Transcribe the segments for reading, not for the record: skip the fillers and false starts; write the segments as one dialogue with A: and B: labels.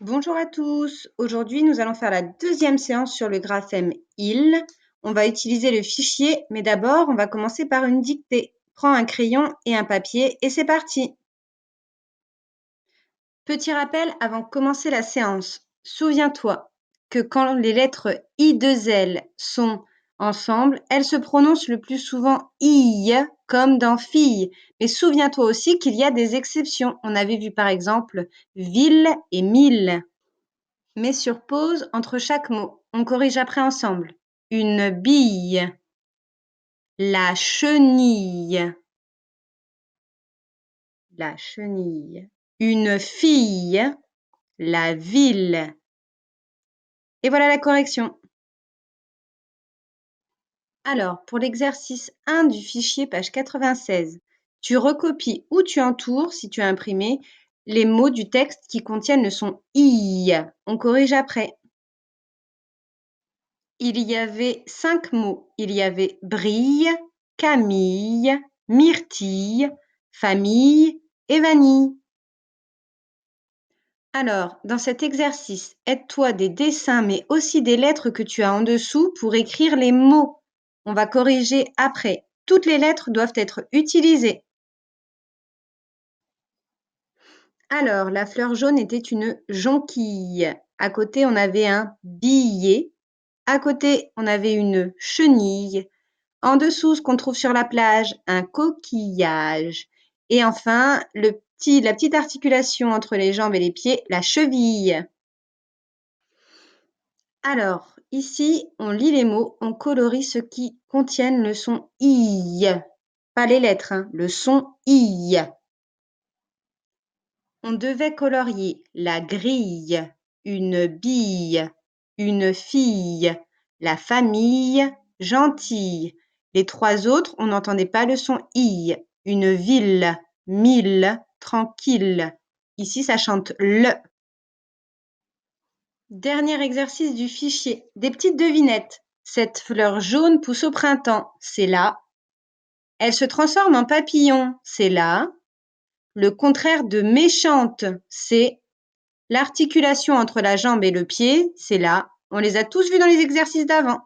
A: Bonjour à tous, aujourd'hui nous allons faire la deuxième séance sur le graphème IL. On va utiliser le fichier, mais d'abord on va commencer par une dictée. Prends un crayon et un papier et c'est parti. Petit rappel avant de commencer la séance. Souviens-toi que quand les lettres I2L sont ensemble, elles se prononcent le plus souvent I, comme dans fille. Mais souviens-toi aussi qu'il y a des exceptions. On avait vu par exemple ville et mille. Mets sur pause entre chaque mot. On corrige après ensemble. Une bille. La chenille. La chenille. Une fille. La ville. Et voilà la correction. Alors, pour l'exercice 1 du fichier, page 96, tu recopies ou tu entoures, si tu as imprimé, les mots du texte qui contiennent le son I. On corrige après. Il y avait 5 mots. Il y avait brille, Camille, myrtille, famille et vanille. Alors, dans cet exercice, aide-toi des dessins, mais aussi des lettres que tu as en dessous pour écrire les mots. On va corriger après. Toutes les lettres doivent être utilisées. Alors, la fleur jaune était une jonquille. À côté, on avait un billet. À côté, on avait une chenille. En dessous, ce qu'on trouve sur la plage, un coquillage. Et enfin, la petite articulation entre les jambes et les pieds, la cheville. Alors, ici, on lit les mots, on colorie ceux qui contiennent le son I. Pas les lettres, hein, le son I. On devait colorier la grille, une bille, une fille, la famille, gentille. Les 3 autres, on n'entendait pas le son I. Une ville, mille, tranquille. Ici, ça chante le. Dernier exercice du fichier. Des petites devinettes. Cette fleur jaune pousse au printemps, c'est là. Elle se transforme en papillon, c'est là. Le contraire de méchante, c'est l'articulation entre la jambe et le pied, c'est là. On les a tous vus dans les exercices d'avant.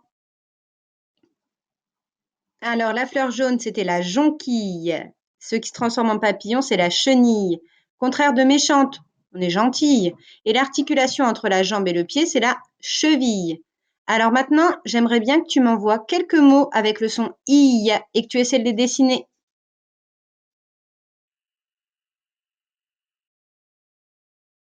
A: Alors, la fleur jaune, c'était la jonquille. Ce qui se transforme en papillon, c'est la chenille. Contraire de méchante, on est gentille. Et l'articulation entre la jambe et le pied, c'est la cheville. Alors maintenant, j'aimerais bien que tu m'envoies quelques mots avec le son I et que tu essaies de les dessiner.